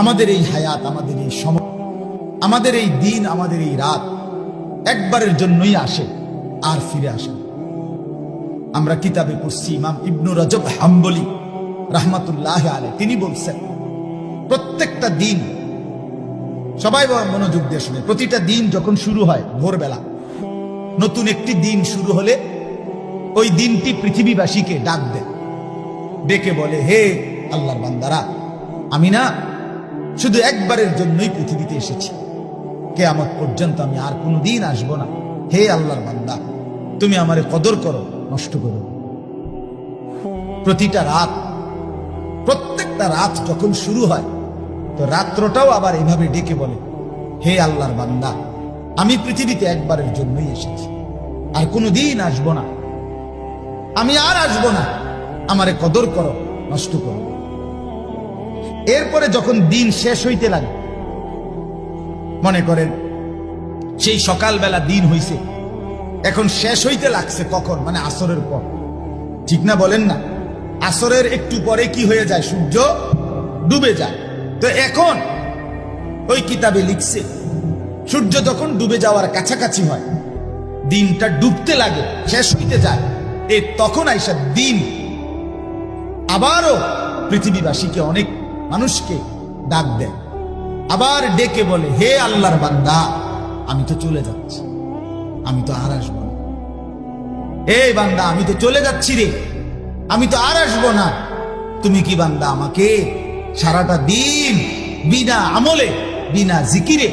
আমাদের এই হায়াত, আমাদের এই সময়, আমাদের এই দিন, আমাদের এই রাত একবারের জন্যই আসে আর ফিরে আসে। আমরা কিতাবে পড়ছি, ইমাম ইবনু রজব হাম্বলি রাহমাতুল্লাহ আলাইহি তিনি বলছেন, প্রত্যেকটা দিন, সবাই মনোযোগ দিয়ে শুনে, প্রতিটা দিন যখন শুরু হয় ভোরবেলা, নতুন একটি দিন শুরু হলে ওই দিনটি পৃথিবীবাসীকে ডাক দেয়, ডেকে বলে, হে আল্লাহর বান্দারা, আমি না শুধু একবারের জন্যই পৃথিবীতে এসেছি, কিয়ামত পর্যন্ত আমি আর কোনোদিন আসবো না। হে আল্লাহর বান্দা, তুমি আমারে কদর করো, নষ্ট করো। প্রতিটা রাত, প্রত্যেকটা রাত যখন শুরু হয়, তো রাত্রটাও আবার এভাবে ডেকে বলে, হে আল্লাহর বান্দা, আমি পৃথিবীতে একবারের জন্যই এসেছি, আর কোনোদিন আসবো না, আমি আর আসবো না, আমারে কদর করো, নষ্ট করো। এরপরে যখন দিন শেষ হইতে লাগে, মনে করেন সেই সকালবেলা দিন হইছে, এখন শেষ হইতে লাগছে কখন? মানে আসরের পর, ঠিক না বলেন না? আসরের একটু পরে কি হয়ে যায়? সূর্য ডুবে যায়। তো এখন ওই কিতাবে লিখছে, সূর্য যখন ডুবে যাওয়ার কাছাকাছি হয়, দিনটা ডুবতে লাগে, শেষ হইতে যায়, তখন আইসা দিন আবারও পৃথিবীবাসীকে, অনেক মানুষকে ডাক দেয়, আবার ডেকে বলে, হে আল্লাহর বান্দা, আমি তো চলে যাচ্ছি, আমি তো আর আসবো না। এই বান্দা, আমি তো চলে যাচ্ছি রে, আমি তো আর আসবো না। তুমি কি বান্দা আমাকে সারাটা দিন বিনা আমলে, বিনা জিকিরে,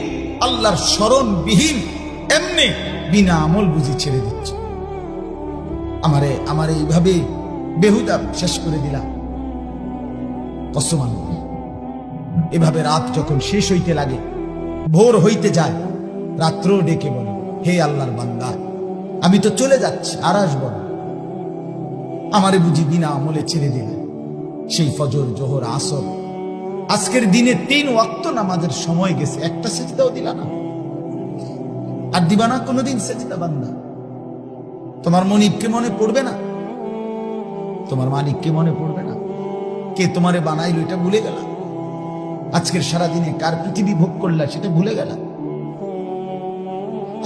আল্লাহর স্মরণবিহীন এমনি বিনা আমল বুঝি ছেড়ে দিচ্ছ? আমারে এইভাবে বেহুদা শেষ করে দিলাম। কসম আল্লাহ, এভাবে রাত যখন শেষ হইতে লাগে, ভোর হইতে যায়, রাত্র ডেকে বলে, হে আল্লাহর বান্দা, আমি তো চলে যাচ্ছি, আর আসবো না, আমারে বুঝি বিনা আমলে ছেড়ে দিলে। সেই ফজর, জোহর, আসর, আজকের দিনে 3 ওয়াক্ত নামাজের সময় গেছে, একটা সেজদাও দিলা না, আর দিবা না কোনোদিন সেজদা বান্দা। তোমার মনিবকে মনে পড়বে না? তোমার মালিককে মনে পড়বে না? কে তোমারে বানাইলো এটা ভুলে গেলা? আজকের সারাদিনে কার পৃথিবী ভোগ করলা সেটা ভুলে গেলা?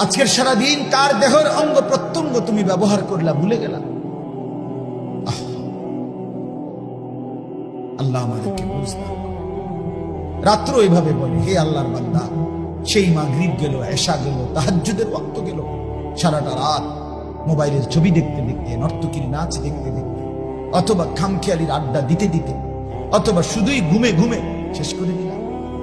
আজকের সারাদিন কার দেহের অঙ্গ প্রত্যঙ্গ তুমি ব্যবহার করলা ভুলে গেলা? আল্লাহ আমাদেরকে বুঝতে। রাত্র এইভাবে বলে, হে আল্লাহর বান্দা, সেই মাগরিব গেল, এশা গেল, তাহাজ্জুদের ওয়াক্ত গেল, সারাটা রাত মোবাইলের ছবি দেখতে দেখতে, নর্তকীর নাচ দেখতে দেখতে, অথবা খামখেয়ালির আড্ডা দিতে দিতে, অথবা শুধুই ঘুমে ঘুমে শেষ করে দিলাম।